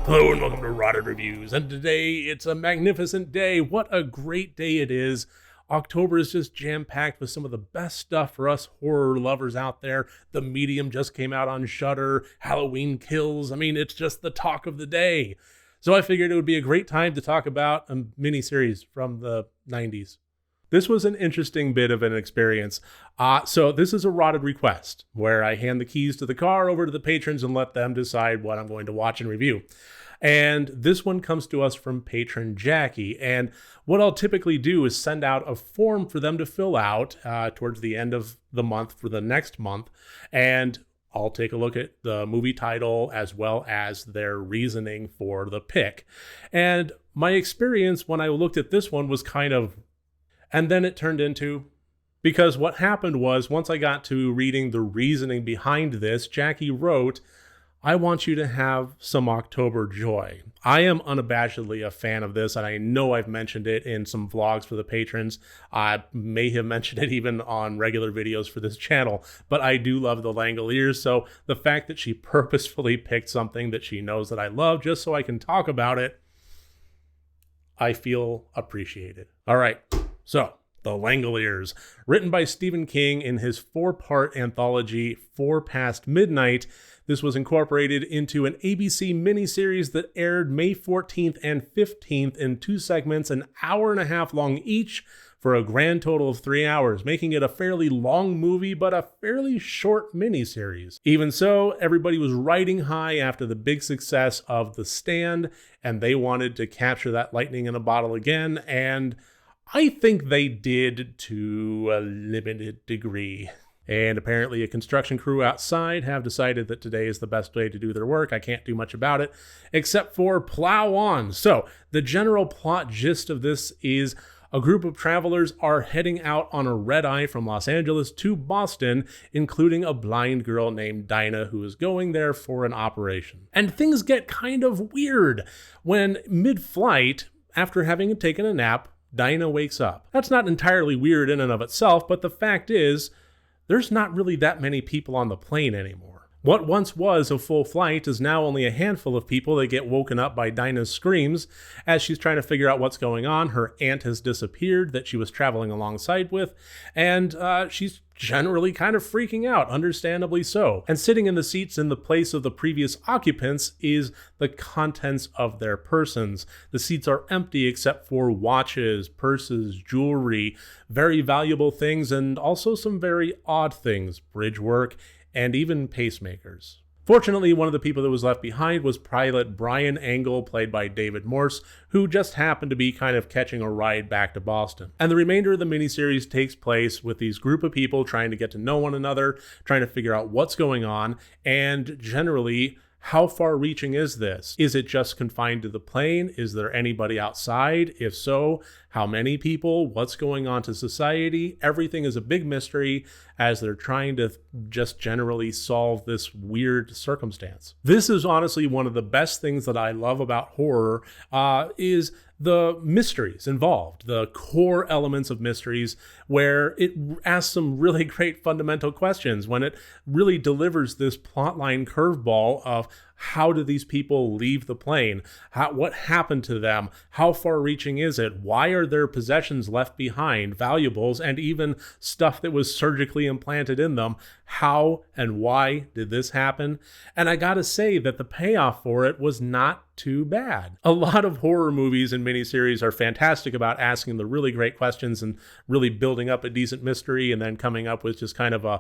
Hello and welcome to Rotted Reviews, and today it's a magnificent day. What a great day it is. October is just jam-packed with some of the best stuff for us horror lovers out there. The Medium just came out on Shudder. Halloween Kills. I mean, it's just the talk of the day. So I figured it would be a great time to talk about a miniseries from the 90s. This was an interesting bit of an experience. So this is a Rotted request, where I hand the keys to the car over to the patrons and let them decide what I'm going to watch and review. And this one comes to us from patron Jaki. And what I'll typically do is send out a form for them to fill out towards the end of the month for the next month. And I'll take a look at the movie title as well as their reasoning for the pick. And my experience when I looked at this one was kind of, and then it turned into, because what happened was once I got to reading the reasoning behind this, Jaki wrote, I want you to have some October joy. I am unabashedly a fan of this, and I know I've mentioned it in some vlogs for the patrons. I may have mentioned it even on regular videos for this channel, but I do love the Langoliers, so the fact that she purposefully picked something that she knows that I love just so I can talk about it, I feel appreciated. All right, so The Langoliers, written by Stephen King in his 4-part anthology, 4 Past Midnight. This was incorporated into an ABC miniseries that aired May 14th and 15th in 2 segments, an hour and a half long each, for a grand total of 3 hours, making it a fairly long movie, but a fairly short miniseries. Even so, everybody was riding high after the big success of The Stand, and they wanted to capture that lightning in a bottle again, and I think they did to a limited degree. And apparently a construction crew outside have decided that today is the best day to do their work. I can't do much about it, except for plow on. So the general plot gist of this is a group of travelers are heading out on a red-eye from Los Angeles to Boston, including a blind girl named Dinah who is going there for an operation. And things get kind of weird when mid-flight, after having taken a nap, Dinah wakes up. That's not entirely weird in and of itself, but the fact is, there's not really that many people on the plane anymore. What once was a full flight is now only a handful of people that get woken up by Dinah's screams as she's trying to figure out what's going on. Her aunt has disappeared that she was traveling alongside with, and she's generally kind of freaking out, understandably so. And sitting in the seats in the place of the previous occupants is the contents of their persons. The seats are empty except for watches, purses, jewelry, very valuable things, and also some very odd things, bridge work, and even pacemakers. Fortunately, one of the people that was left behind was pilot Brian Angle, played by David Morse, who just happened to be kind of catching a ride back to Boston. And the remainder of the miniseries takes place with these group of people trying to get to know one another, trying to figure out what's going on, and generally, how far-reaching is this? Is it just confined to the plane? Is there anybody outside? If so, how many people? What's going on to society? Everything is a big mystery as they're trying to just generally solve this weird circumstance. This is honestly one of the best things that I love about horror, is the mysteries involved, the core elements of mysteries, where it asks some really great fundamental questions, when it really delivers this plotline curveball of how do these people leave the plane? What happened to them? How far-reaching is it? Why are their possessions left behind, valuables, and even stuff that was surgically implanted in them? How and why did this happen? And I gotta say that the payoff for it was not too bad. A lot of horror movies and miniseries are fantastic about asking the really great questions and really building up a decent mystery and then coming up with just kind of a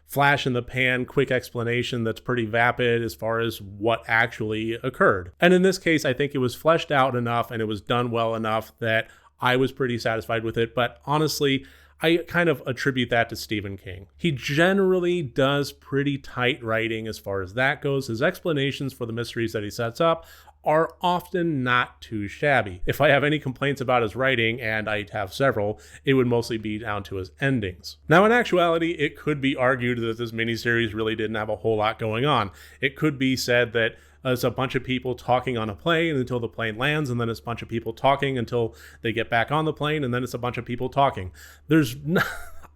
flash in the pan, quick explanation that's pretty vapid as far as what actually occurred. And in this case, I think it was fleshed out enough and it was done well enough that I was pretty satisfied with it. But honestly, I kind of attribute that to Stephen King. He generally does pretty tight writing as far as that goes. His explanations for the mysteries that he sets up are often not too shabby. If I have any complaints about his writing, and I have several, it would mostly be down to his endings. Now, in actuality, it could be argued that this miniseries really didn't have a whole lot going on. It could be said that it's a bunch of people talking on a plane until the plane lands, and then it's a bunch of people talking until they get back on the plane, and then it's a bunch of people talking.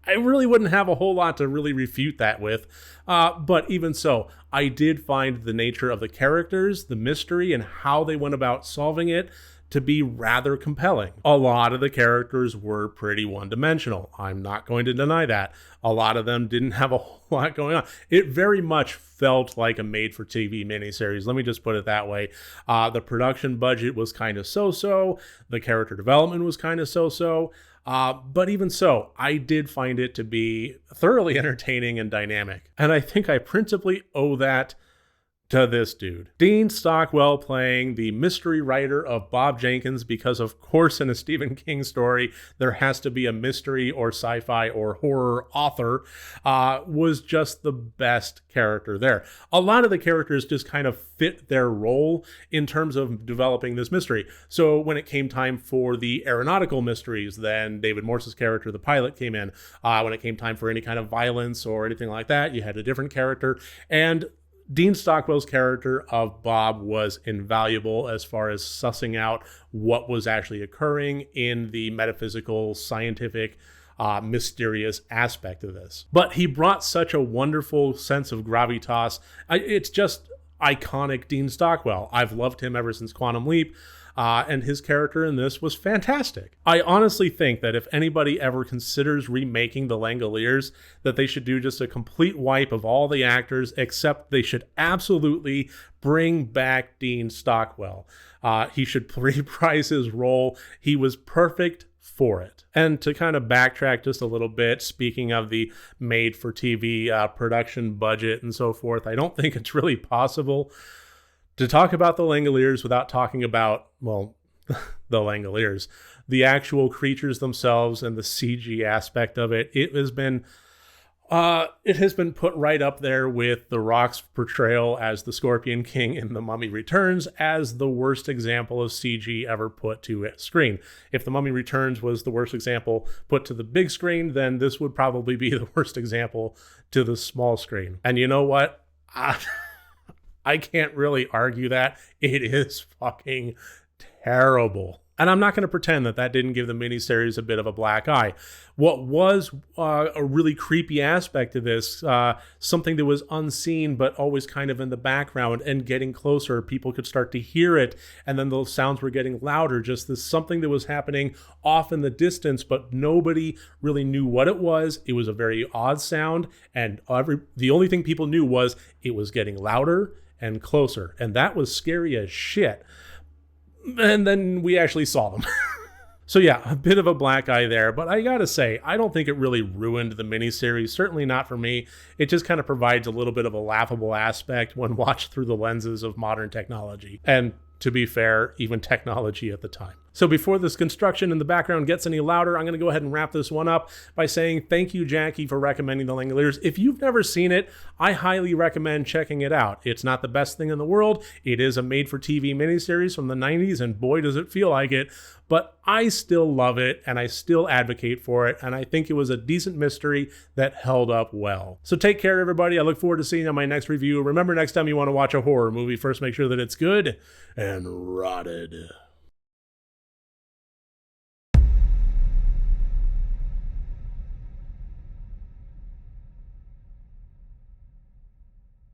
I really wouldn't have a whole lot to really refute that with. But even so, I did find the nature of the characters, the mystery, and how they went about solving it to be rather compelling. A lot of the characters were pretty one-dimensional. I'm not going to deny that. A lot of them didn't have a whole lot going on. It very much felt like a made-for-TV miniseries. Let me just put it that way. The production budget was kind of so-so. The character development was kind of so-so. But even so, I did find it to be thoroughly entertaining and dynamic. And I think I principally owe that to this dude. Dean Stockwell playing the mystery writer of Bob Jenkins, because of course in a Stephen King story, there has to be a mystery or sci-fi or horror author, was just the best character there. A lot of the characters just kind of fit their role in terms of developing this mystery. So when it came time for the aeronautical mysteries, then David Morse's character, the pilot, came in. When it came time for any kind of violence or anything like that, you had a different character. And Dean Stockwell's character of Bob was invaluable as far as sussing out what was actually occurring in the metaphysical, scientific, mysterious aspect of this. But he brought such a wonderful sense of gravitas. It's just iconic Dean Stockwell. I've loved him ever since Quantum Leap. And his character in this was fantastic. I honestly think that if anybody ever considers remaking the Langoliers, that they should do just a complete wipe of all the actors, except they should absolutely bring back Dean Stockwell. He should reprise his role. He was perfect for it. And to kind of backtrack just a little bit, speaking of the made-for-TV production budget and so forth, I don't think it's really possible to talk about the Langoliers without talking about, well, the Langoliers, the actual creatures themselves and the CG aspect of it. It has been put right up there with The Rock's portrayal as the Scorpion King in The Mummy Returns as the worst example of CG ever put to a screen. If The Mummy Returns was the worst example put to the big screen, then this would probably be the worst example to the small screen. And you know what? I can't really argue that. It is fucking terrible. And I'm not going to pretend that that didn't give the miniseries a bit of a black eye. What was a really creepy aspect of this, something that was unseen but always kind of in the background and getting closer, people could start to hear it, and then those sounds were getting louder, just this something that was happening off in the distance, but nobody really knew what it was. It was a very odd sound, and the only thing people knew was it was getting louder and closer, and that was scary as shit. And then we actually saw them. So yeah, a bit of a black eye there, but I gotta say, I don't think it really ruined the miniseries, certainly not for me. It just kind of provides a little bit of a laughable aspect when watched through the lenses of modern technology. And to be fair, even technology at the time. So before this construction in the background gets any louder, I'm going to go ahead and wrap this one up by saying thank you, Jaki, for recommending the Langoliers. If you've never seen it, I highly recommend checking it out. It's not the best thing in the world. It is a made-for-TV miniseries from the 90s, and boy, does it feel like it. But I still love it, and I still advocate for it, and I think it was a decent mystery that held up well. So take care, everybody. I look forward to seeing you on my next review. Remember, next time you want to watch a horror movie, first make sure that it's good and rotted.